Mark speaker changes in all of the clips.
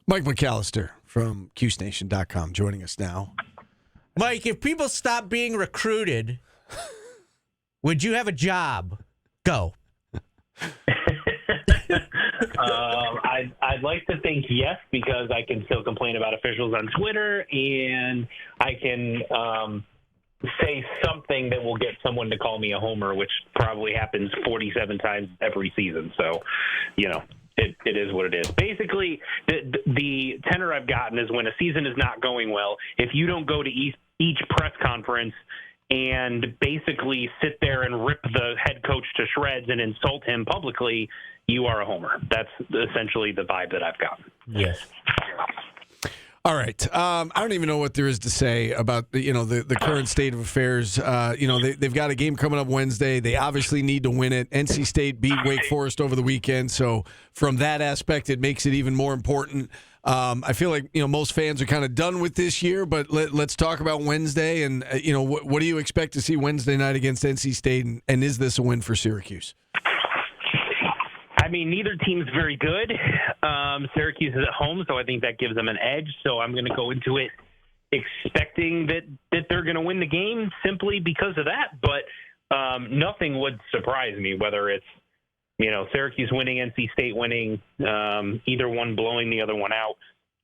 Speaker 1: Mike McAllister from QStation.com joining us now.
Speaker 2: Mike, if people stop being recruited, would you have a job? Go.
Speaker 3: I'd like to think yes, because I can still complain about officials on Twitter, and I can say something that will get someone to call me a homer, which probably happens 47 times every season. So, it is what it is. Basically, the tenor I've gotten is when a season is not going well, if you don't go to each press conference and basically sit there and rip the head coach to shreds and insult him publicly, you are a homer. That's essentially the vibe that I've gotten.
Speaker 2: Yes.
Speaker 1: All right. I don't even know what there is to say about the current state of affairs. They've got a game coming up Wednesday. They obviously need to win it. NC State beat Wake Forest over the weekend, so from that aspect, it makes it even more important. I feel like most fans are kind of done with this year, but let's talk about Wednesday. And what do you expect to see Wednesday night against NC State? And is this a win for Syracuse?
Speaker 3: I mean, neither team's very good. Syracuse is at home, so I think that gives them an edge. So I'm going to go into it expecting that they're going to win the game simply because of that. But nothing would surprise me, whether it's Syracuse winning, NC State winning, either one blowing the other one out.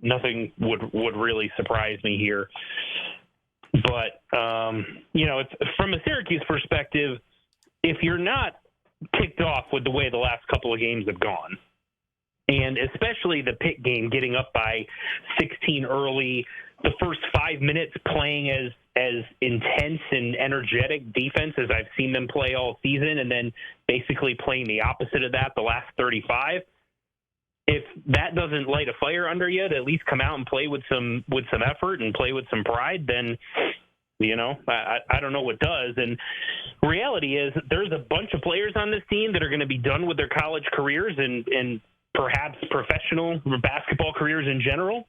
Speaker 3: Nothing would really surprise me here. But it's from a Syracuse perspective, if you're not kicked off with the way the last couple of games have gone, and especially the Pitt game, getting up by 16 early, the first 5 minutes playing as intense and energetic defense as I've seen them play all season, and then basically playing the opposite of that the last 35. If that doesn't light a fire under you to at least come out and play with some effort and play with some pride, then I don't know what does. And reality is there's a bunch of players on this team that are going to be done with their college careers and perhaps professional basketball careers in general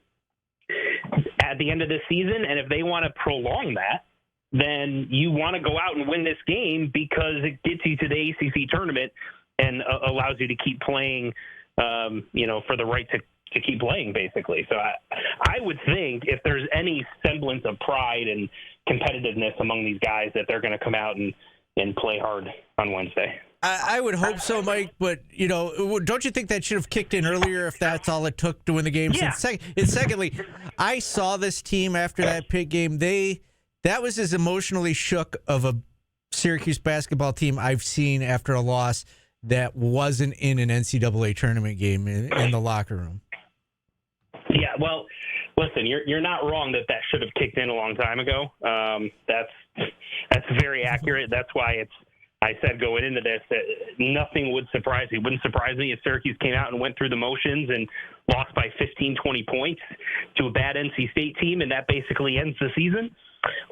Speaker 3: at the end of this season. And if they want to prolong that, then you want to go out and win this game because it gets you to the ACC tournament and allows you to keep playing, for the right to keep playing, basically. So I would think if there's any semblance of pride and competitiveness among these guys, that they're going to come out and play hard on Wednesday.
Speaker 2: I would hope so, Mike, but, don't you think that should have kicked in earlier if that's all it took to win the game?
Speaker 3: Yeah.
Speaker 2: And secondly, I saw this team after that Pitt game. That was as emotionally shook of a Syracuse basketball team I've seen after a loss that wasn't in an NCAA tournament game in the locker room.
Speaker 3: Yeah, well, listen, you're not wrong that should have kicked in a long time ago. That's very accurate. That's why I said going into this that nothing would surprise me. It wouldn't surprise me if Syracuse came out and went through the motions and lost by 15, 20 points to a bad NC State team, and that basically ends the season.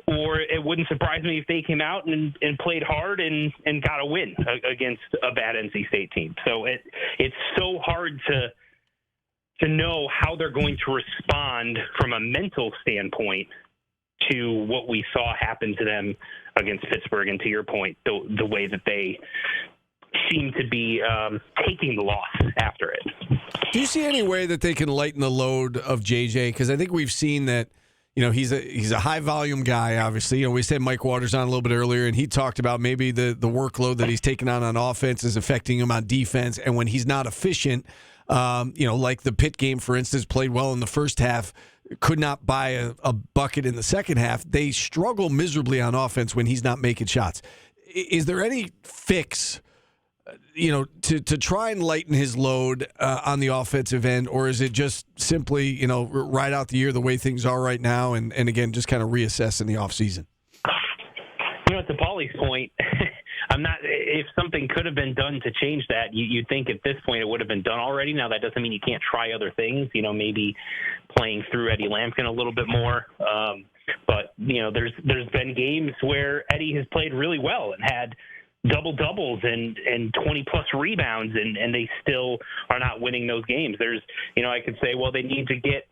Speaker 3: Or it wouldn't surprise me if they came out and played hard and got a win against a bad NC State team. So it's so hard to know how they're going to respond from a mental standpoint to what we saw happen to them against Pittsburgh, and to your point, the way that they seem to be taking the loss after it.
Speaker 1: Do you see any way that they can lighten the load of JJ? Because I think we've seen that, he's a high volume guy. Obviously, we said Mike Waters on a little bit earlier, and he talked about maybe the workload that he's taken on offense is affecting him on defense, and when he's not efficient. Like the Pitt game, for instance, played well in the first half, could not buy a bucket in the second half. They struggle miserably on offense when he's not making shots. Is there any fix, to try and lighten his load on the offensive end, or is it just simply, ride out the year the way things are right now and again, just kind of reassess in the offseason?
Speaker 3: To Paulie's point, if something could have been done to change that, you'd think at this point it would have been done already. Now, that doesn't mean you can't try other things, maybe playing through Eddie Lampkin a little bit more. But, there's been games where Eddie has played really well and had double-doubles and 20-plus rebounds, and they still are not winning those games. I could say, well, they need to get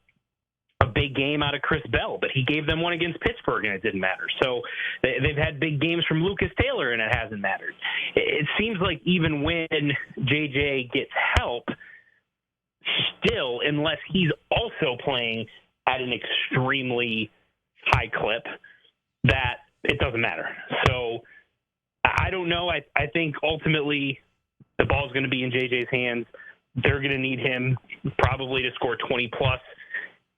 Speaker 3: a big game out of Chris Bell, but he gave them one against Pittsburgh, and it didn't matter. So they've had big games from Lucas Taylor, and it hasn't mattered. It seems like even when JJ gets help, still, unless he's also also playing at an extremely high clip that it doesn't matter. So I don't know. I think ultimately the ball's going to be in JJ's hands. They're going to need him probably to score 20-plus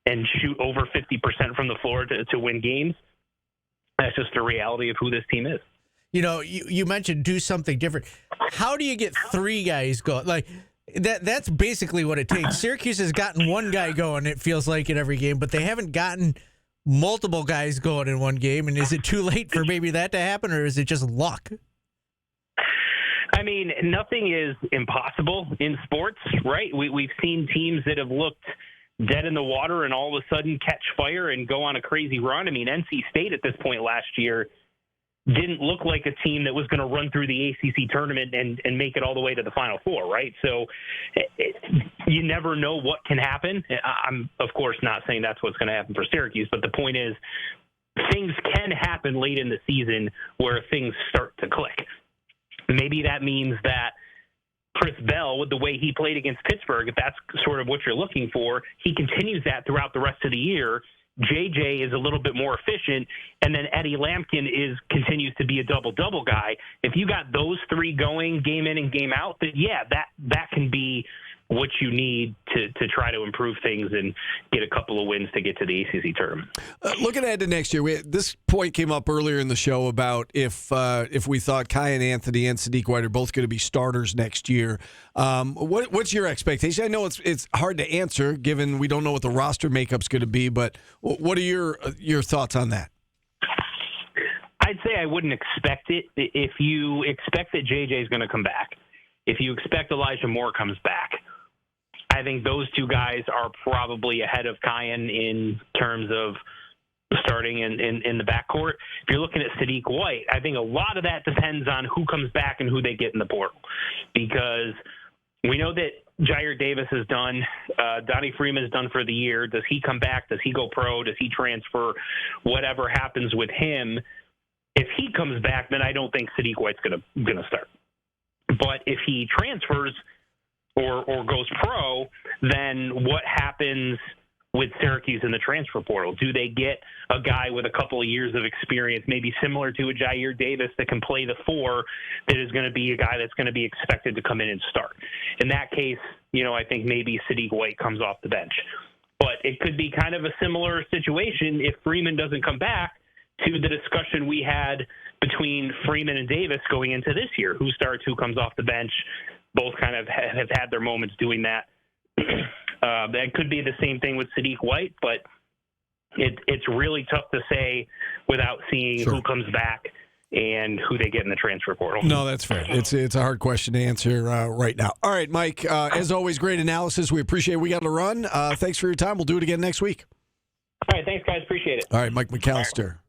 Speaker 3: and shoot over 50% from the floor to win games. That's just the reality of who this team is.
Speaker 2: You know, you mentioned do something different. How do you get three guys going? Like that's basically what it takes. Syracuse has gotten one guy going, it feels like, in every game, but they haven't gotten multiple guys going in one game. And is it too late for maybe that to happen, or is it just luck?
Speaker 3: I mean, nothing is impossible in sports, right? We've seen teams that have looked dead in the water and all of a sudden catch fire and go on a crazy run. I mean, NC State at this point last year didn't look like a team that was going to run through the ACC tournament and make it all the way to the Final Four, right? So you never know what can happen. I'm, of course, not saying that's what's going to happen for Syracuse, but the point is things can happen late in the season where things start to click. Maybe that means that Chris Bell, with the way he played against Pittsburgh, if that's sort of what you're looking for, he continues that throughout the rest of the year. JJ is a little bit more efficient, and then Eddie Lampkin continues to be a double-double guy. If you got those three going game in and game out, then yeah, that can be what you need to try to improve things and get a couple of wins to get to the ACC tournament.
Speaker 1: Looking ahead to next year, this point came up earlier in the show about if we thought Kyan Anthony and Sadiq White are both going to be starters next year. What's your expectation? I know it's hard to answer given we don't know what the roster makeup's going to be, but what are your thoughts on that?
Speaker 3: I'd say I wouldn't expect it. If you expect that JJ is going to come back, if you expect Elijah Moore comes back, I think those two guys are probably ahead of Kyan in terms of starting in the backcourt. If you're looking at Sadiq White, I think a lot of that depends on who comes back and who they get in the portal. Because we know that Jair Davis is done. Donnie Freeman is done for the year. Does he come back? Does he go pro? Does he transfer? Whatever happens with him, if he comes back, then I don't think Sadiq White's gonna start. But if he transfers or goes pro, then what happens with Syracuse in the transfer portal? Do they get a guy with a couple of years of experience, maybe similar to a Jair Davis, that can play the four, that is going to be a guy that's going to be expected to come in and start? In that case, I think maybe Sadiq White comes off the bench. But it could be kind of a similar situation if Freeman doesn't come back to the discussion we had between Freeman and Davis going into this year. Who starts, who comes off the bench? Both kind of have had their moments doing that. That could be the same thing with Sadiq White, but it's really tough to say without seeing who comes back and who they get in the transfer portal.
Speaker 1: No, that's fair. It's a hard question to answer right now. All right, Mike, as always, great analysis. We appreciate it. We got to run. Thanks for your time. We'll do it again next week.
Speaker 3: All right, thanks, guys. Appreciate it.
Speaker 1: All right, Mike McAllister.